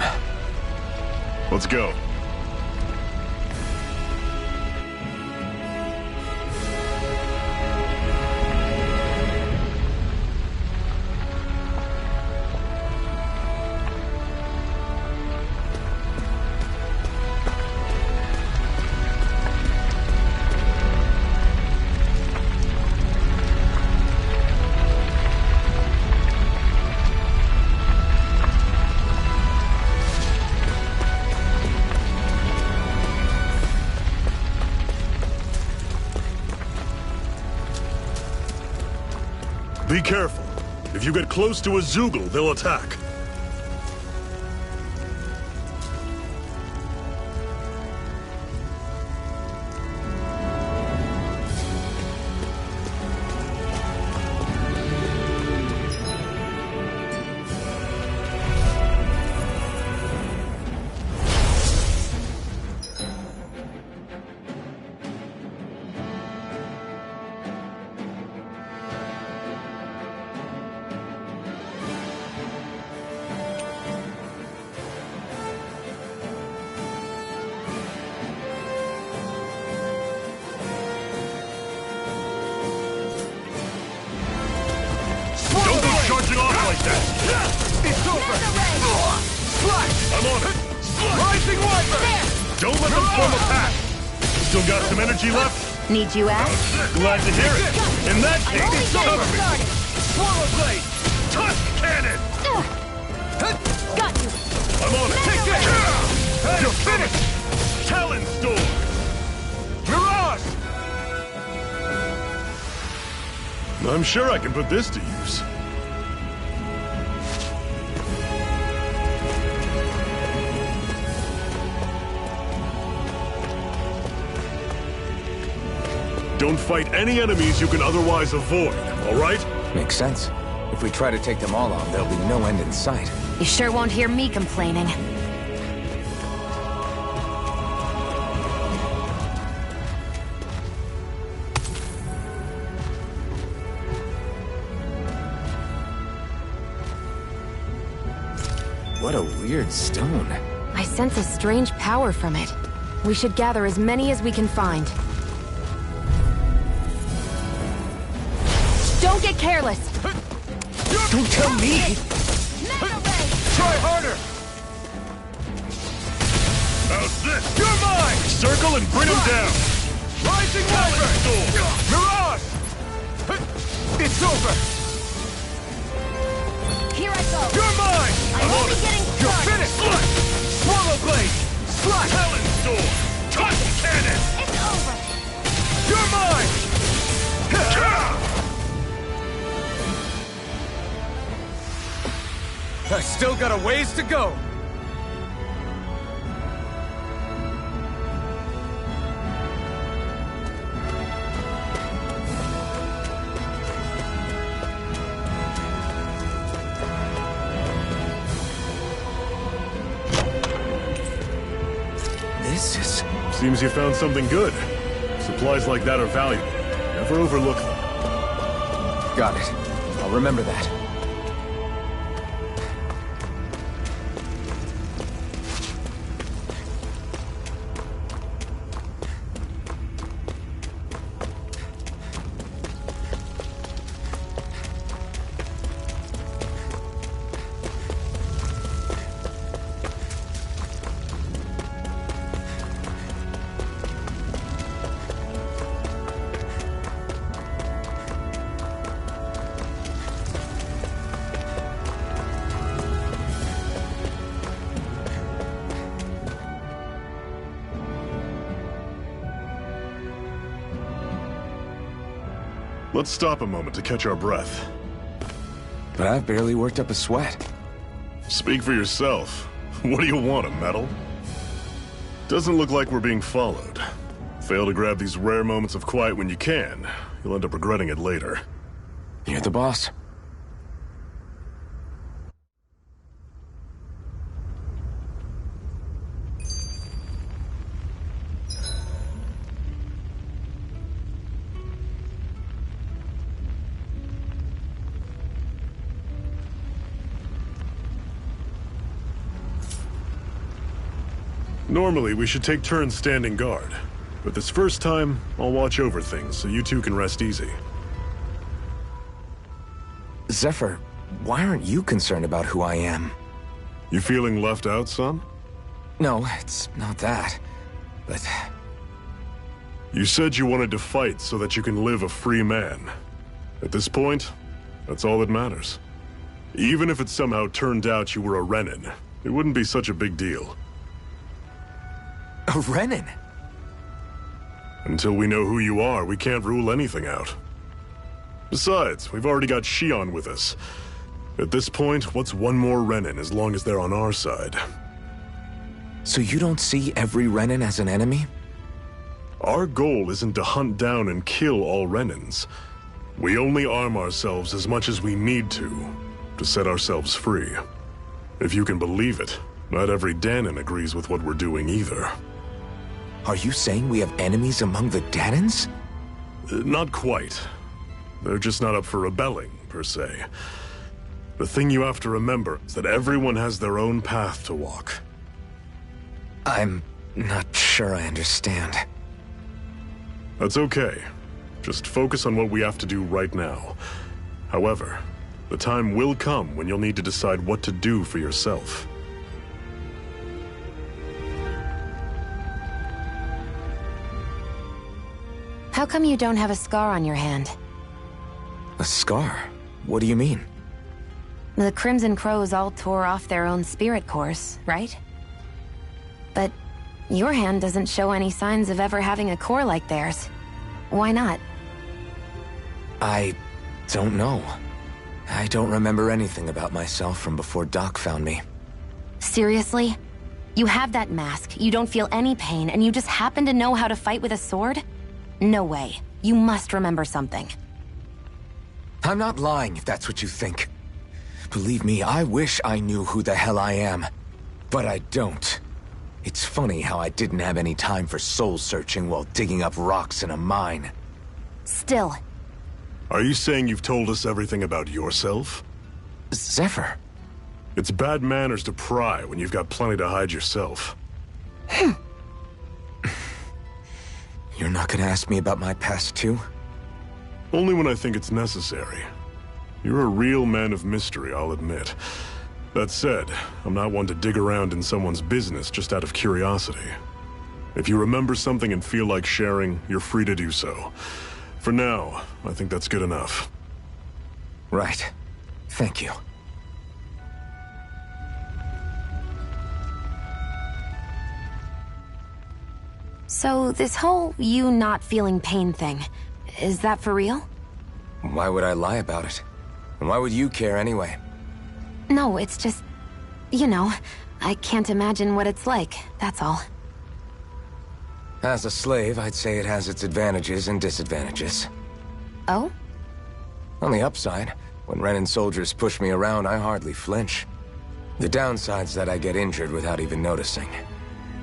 Let's go. Be careful. If you get close to a Zoogle, they'll attack. Charging off like that! It's over! Slash! I'm on it! Rising Wyvern! Don't let them form a pack! Still got some energy left? Need you ask? Glad to hear it! In that case, cover me! Swallow Blade! Tusk Cannon! Got you! I'm on it! Take that! You're finished! Talon Storm! Mirage! I'm sure I can put this to use. Don't fight any enemies you can otherwise avoid, all right? Makes sense. If we try to take them all on, there'll be no end in sight. You sure won't hear me complaining. What a weird stone. I sense a strange power from it. We should gather as many as we can find. Don't get careless! Don't tell me! Try harder! How's this? You're mine! Circle and bring him down! Rising Wyvern! Mirage! It's over! Here I go! You're mine! I'm only getting You're started! finished! Swallow Blade! Slash! Talon Storm! Tusk Cannon! It's over! You're mine! I still got a ways to go. Seems you found something good. Supplies like that are valuable. Never overlook them. Got it. I'll remember that. Let's stop a moment to catch our breath. But I've barely worked up a sweat. Speak for yourself. What do you want, a medal? Doesn't look like we're being followed. Fail to grab these rare moments of quiet when you can. You'll end up regretting it later. You're the boss. Normally, we should take turns standing guard. But this first time, I'll watch over things so you two can rest easy. Zephyr, why aren't you concerned about who I am? You feeling left out, son? No, it's not that. But... You said you wanted to fight so that you can live a free man. At this point, that's all that matters. Even if it somehow turned out you were a Renin, it wouldn't be such a big deal. A Renin? Until we know who you are, we can't rule anything out. Besides, we've already got Shion with us. At this point, what's one more Renin as long as they're on our side? So you don't see every Renin as an enemy? Our goal isn't to hunt down and kill all Renins. We only arm ourselves as much as we need to set ourselves free. If you can believe it, not every Danon agrees with what we're doing either. Are you saying we have enemies among the Danons? Not quite. They're just not up for rebelling, per se. The thing you have to remember is that everyone has their own path to walk. I'm not sure I understand. That's okay. Just focus on what we have to do right now. However, the time will come when you'll need to decide what to do for yourself. How come you don't have a scar on your hand? A scar? What do you mean? The Crimson Crows all tore off their own spirit cores, right? But your hand doesn't show any signs of ever having a core like theirs. Why not? I don't know. I don't remember anything about myself from before Doc found me. Seriously? You have that mask, you don't feel any pain, and you just happen to know how to fight with a sword? No way. You must remember something. I'm not lying if that's what you think. Believe me, I wish I knew who the hell I am. But I don't. It's funny how I didn't have any time for soul-searching while digging up rocks in a mine. Still. Are you saying you've told us everything about yourself? Zephyr. It's bad manners to pry when you've got plenty to hide yourself. You're not gonna ask me about my past, too? Only when I think it's necessary. You're a real man of mystery, I'll admit. That said, I'm not one to dig around in someone's business just out of curiosity. If you remember something and feel like sharing, you're free to do so. For now, I think that's good enough. Right. Thank you. So, this whole you not feeling pain thing, is that for real? Why would I lie about it? And why would you care anyway? No, it's just... You know, I can't imagine what it's like, that's all. As a slave, I'd say it has its advantages and disadvantages. Oh? On the upside, when Renin soldiers push me around, I hardly flinch. The downside's that I get injured without even noticing.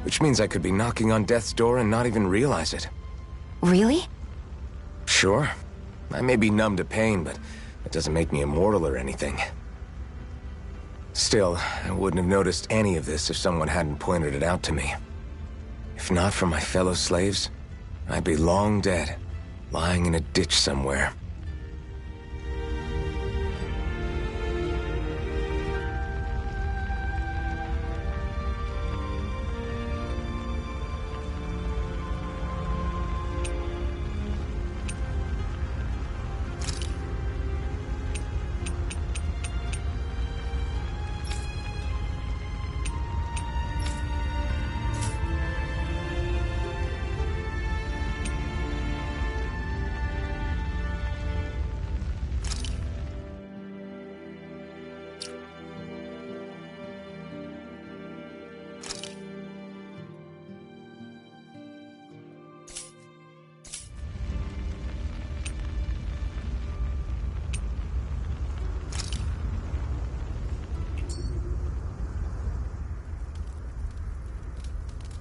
Which means I could be knocking on death's door and not even realize it. Really? Sure. I may be numb to pain, but that doesn't make me immortal or anything. Still, I wouldn't have noticed any of this if someone hadn't pointed it out to me. If not for my fellow slaves, I'd be long dead, lying in a ditch somewhere.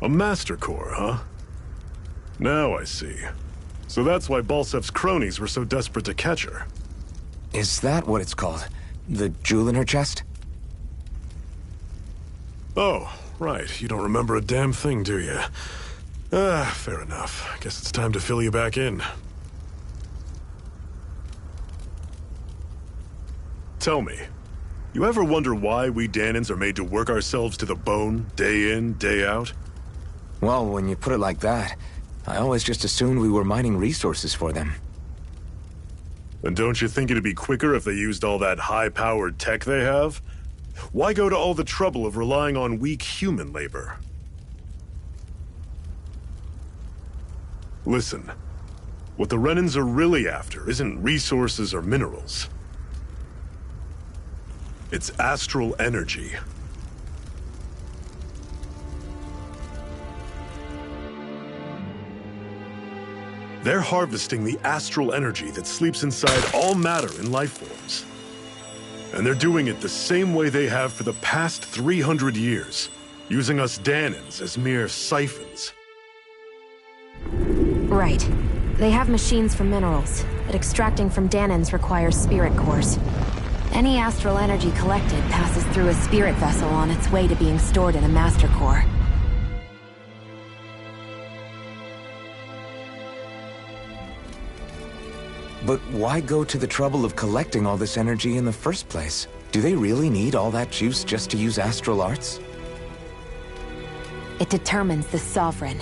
A Master Core, huh? Now I see. So that's why Balsef's cronies were so desperate to catch her. Is that what it's called? The jewel in her chest? Oh, right. You don't remember a damn thing, do you? Fair enough. Guess it's time to fill you back in. Tell me, you ever wonder why we Danans are made to work ourselves to the bone, day in, day out? Well, when you put it like that, I always just assumed we were mining resources for them. And don't you think it'd be quicker if they used all that high-powered tech they have? Why go to all the trouble of relying on weak human labor? Listen, what the Renans are really after isn't resources or minerals. It's astral energy. They're harvesting the astral energy that sleeps inside all matter in life forms. And they're doing it the same way they have for the past 300 years, using us Danans as mere siphons. Right. They have machines for minerals, but extracting from Danans requires spirit cores. Any astral energy collected passes through a spirit vessel on its way to being stored in a master core. But why go to the trouble of collecting all this energy in the first place? Do they really need all that juice just to use astral arts? It determines the Sovereign.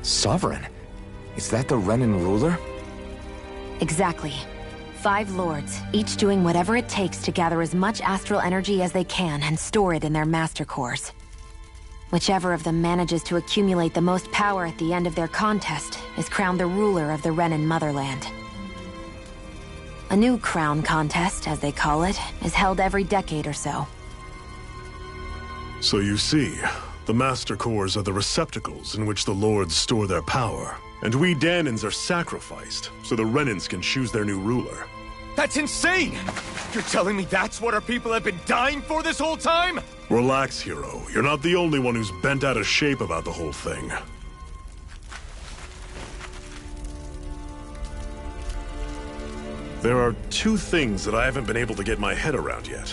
Sovereign? Is that the Renan ruler? Exactly. 5 lords, each doing whatever it takes to gather as much astral energy as they can and store it in their master cores. Whichever of them manages to accumulate the most power at the end of their contest is crowned the ruler of the Renan motherland. A new crown contest, as they call it, is held every decade or so. So you see, the Master Cores are the receptacles in which the Lords store their power. And we Danans are sacrificed, so the Renans can choose their new ruler. That's insane! You're telling me that's what our people have been dying for this whole time? Relax, hero. You're not the only one who's bent out of shape about the whole thing. There are 2 things that I haven't been able to get my head around yet.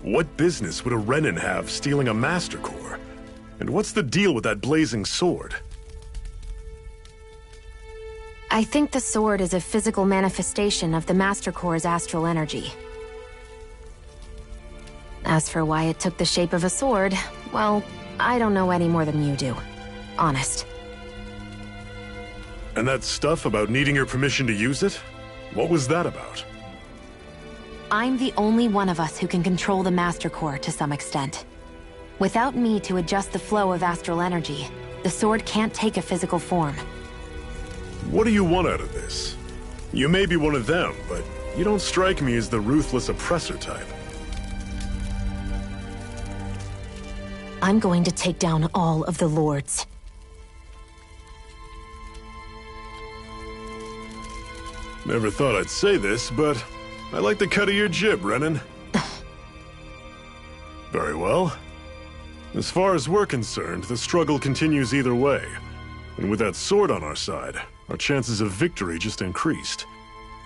What business would a Renan have stealing a Master Core? And what's the deal with that blazing sword? I think the sword is a physical manifestation of the Master Core's astral energy. As for why it took the shape of a sword, well, I don't know any more than you do. Honest. And that stuff about needing your permission to use it? What was that about? I'm the only one of us who can control the Master Core to some extent. Without me to adjust the flow of astral energy, the sword can't take a physical form. What do you want out of this? You may be one of them, but you don't strike me as the ruthless oppressor type. I'm going to take down all of the lords. Never thought I'd say this, but I like the cut of your jib, Renan. Very well. As far as we're concerned, the struggle continues either way. And with that sword on our side, our chances of victory just increased.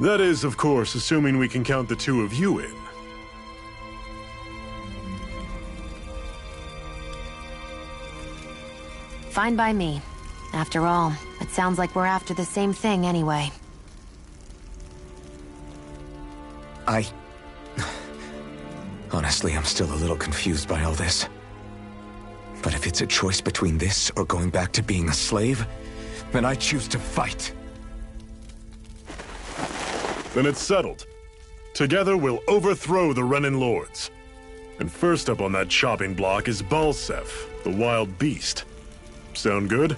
That is, of course, assuming we can count the 2 of you in. Fine by me. After all, it sounds like we're after the same thing anyway. Honestly, I'm still a little confused by all this. But if it's a choice between this or going back to being a slave, then I choose to fight. Then it's settled. Together we'll overthrow the Renan Lords. And first up on that chopping block is Balsef, the wild beast. Sound good?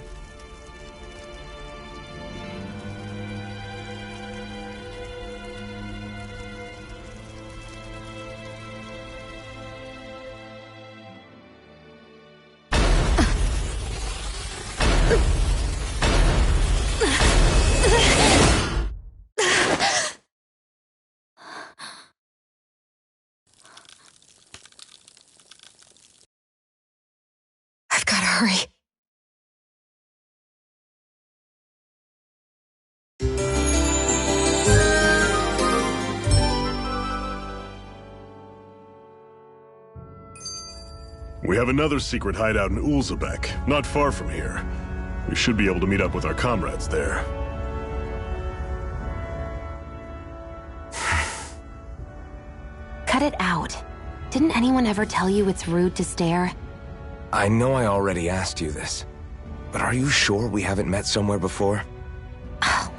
sorry. We have another secret hideout in Ulzebek, not far from here. We should be able to meet up with our comrades there. Cut it out. Didn't anyone ever tell you it's rude to stare? I know I already asked you this, but are you sure we haven't met somewhere before?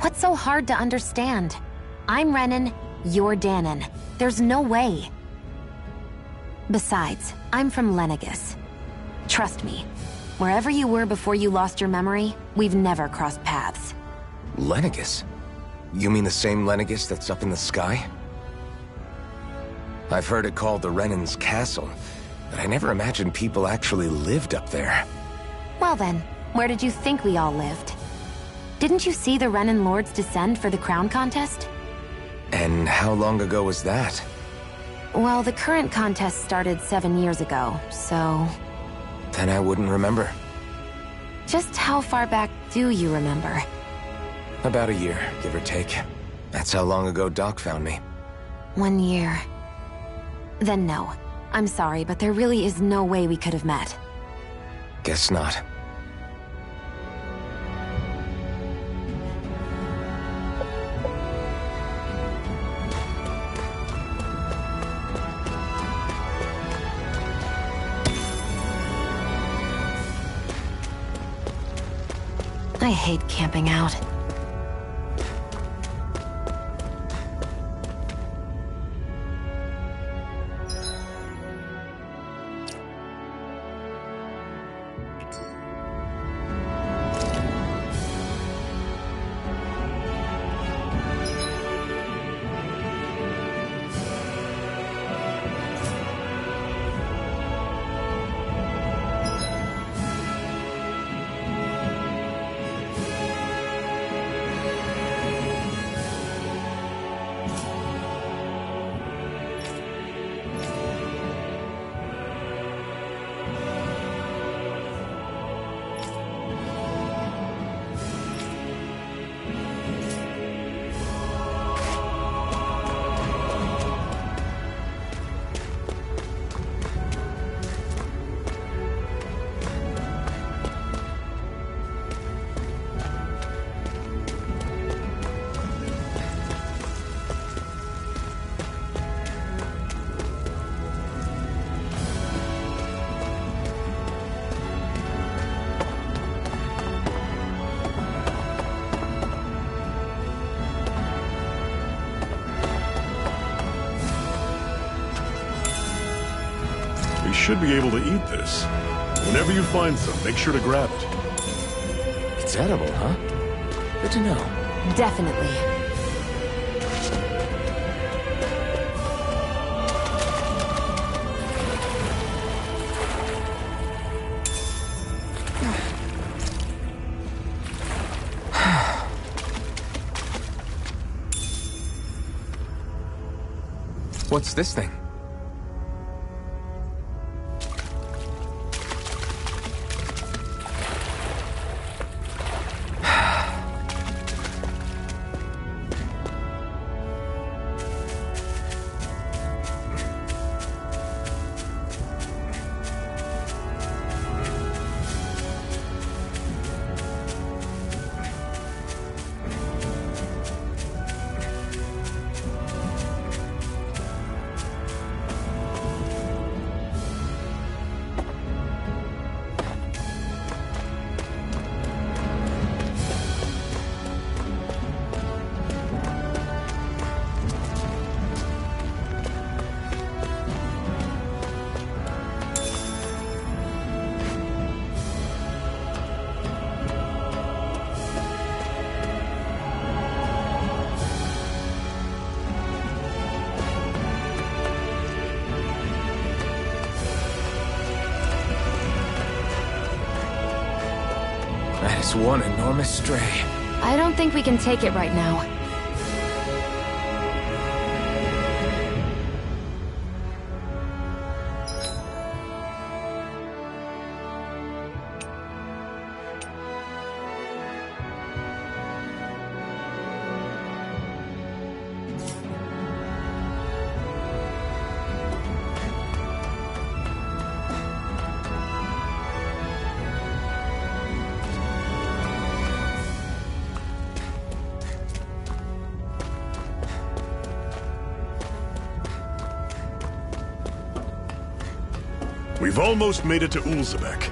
What's so hard to understand? I'm Renan, you're Danon. There's no way. Besides, I'm from Lenegis. Trust me, wherever you were before you lost your memory, we've never crossed paths. Lenegis? You mean the same Lenegis that's up in the sky? I've heard it called the Renan's Castle, but I never imagined people actually lived up there. Well then, where did you think we all lived? Didn't you see the Renan Lords descend for the crown contest? And how long ago was that? Well, the current contest started 7 years ago, so... Then I wouldn't remember. Just how far back do you remember? About a year, give or take. That's how long ago Doc found me. 1 year. Then no. I'm sorry, but there really is no way we could have met. Guess not. I hate camping out. We should be able to eat this. Whenever you find some, make sure to grab it. It's edible, huh? Good to know. Definitely. What's this thing? That is one enormous stray. I don't think we can take it right now. We've almost made it to Ulzebek.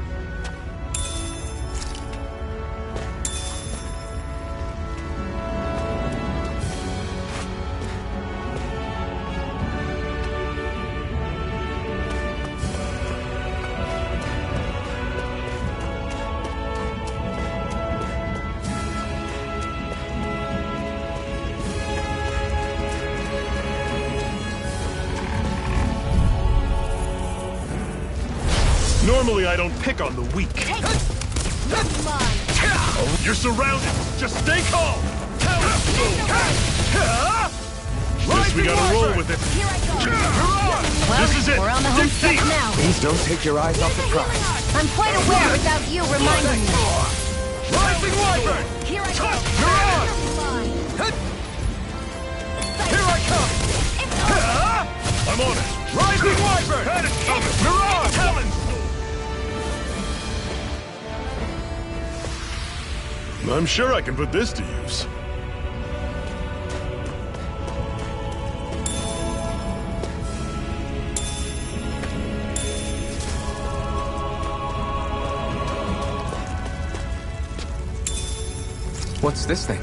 Normally, I don't pick on the weak. You're surrounded. Just stay calm. Guess we gotta roll with it. Here I go. Well, This is it. we're on the home Dig stretch deep. now. Please don't take your eyes off the prize. I'm quite aware without you reminding me. Rising Wyvern! Here I go. Here I come! I'm on it. Rising Wyvern! Had it coming. Mirage! Talons. I'm sure I can put this to use. What's this thing?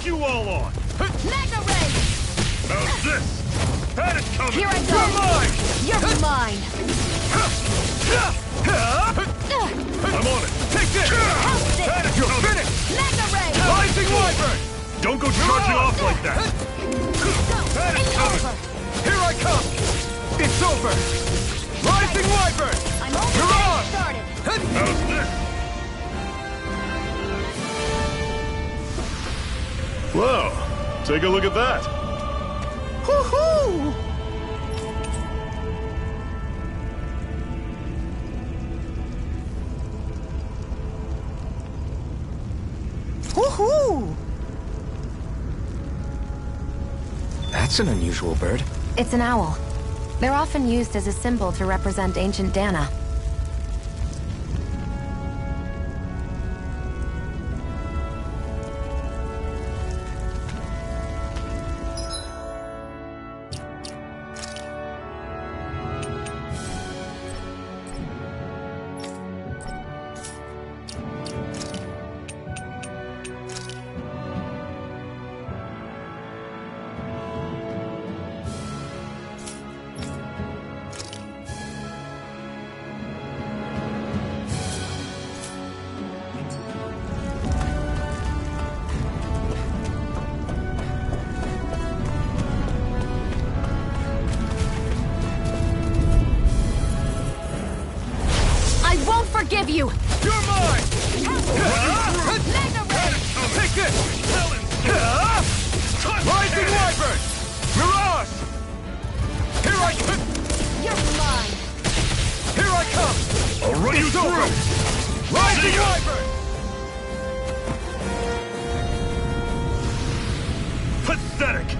You all on. Mega Ray! How's this? Had it coming. Here I go. You're mine. I'm on it. Take this! How's this? Had it You're coming. finished! Mega Ray! Rising Wyvern! Don't go charging off like that. Had it It's coming! over. Here I come! It's over! Rising Wyvern! I'm only You're getting on! started. How's this? Whoa, take a look at that. Woohoo! Woohoo! That's an unusual bird. It's an owl. They're often used as a symbol to represent ancient Dana. Forgive you! You're mine! Mega Ray! Take this! Rising Wyvern! Mirage! Here I come! You're mine! Here I come! I'll run you through! Rising Wyvern! Pathetic!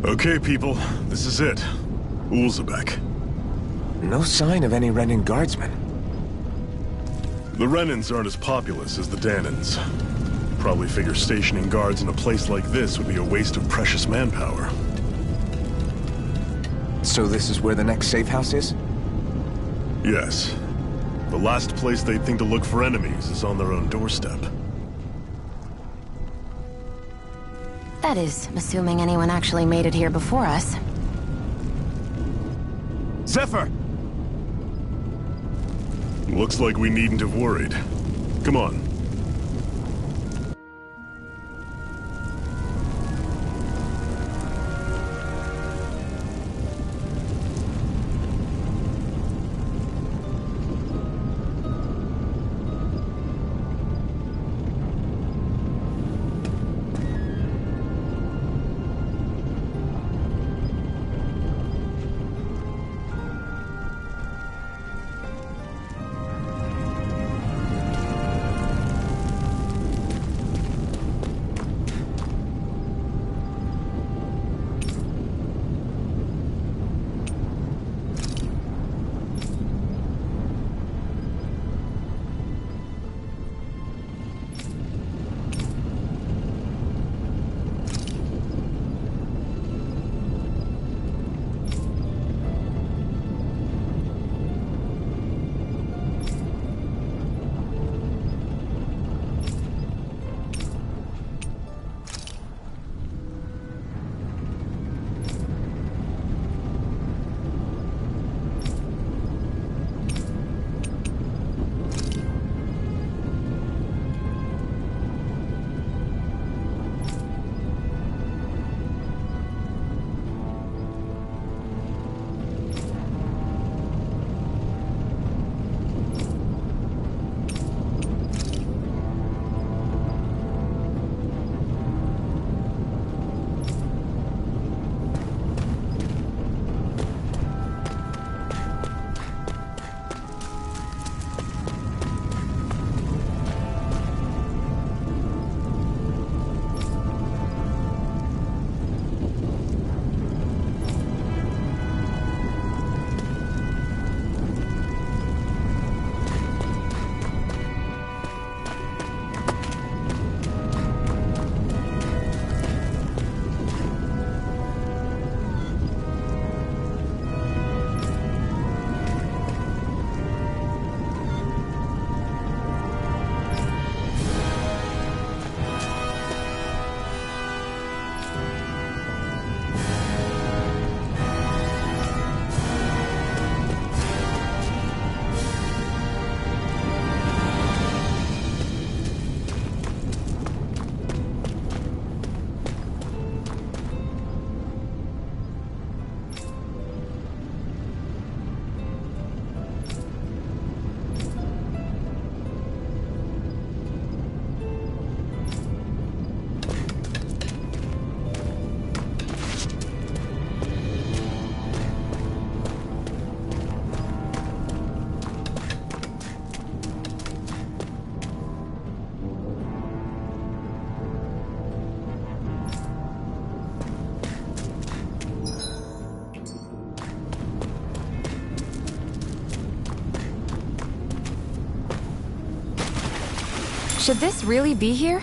Okay, people, this is it. Ulzebek. No sign of any Renin guardsmen. The Renins aren't as populous as the Danans. Probably figure stationing guards in a place like this would be a waste of precious manpower. So this is where the next safe house is? Yes. The last place they'd think to look for enemies is on their own doorstep. That is, assuming anyone actually made it here before us. Zephyr! Looks like we needn't have worried. Come on. Should this really be here?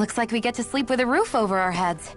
Looks like we get to sleep with a roof over our heads.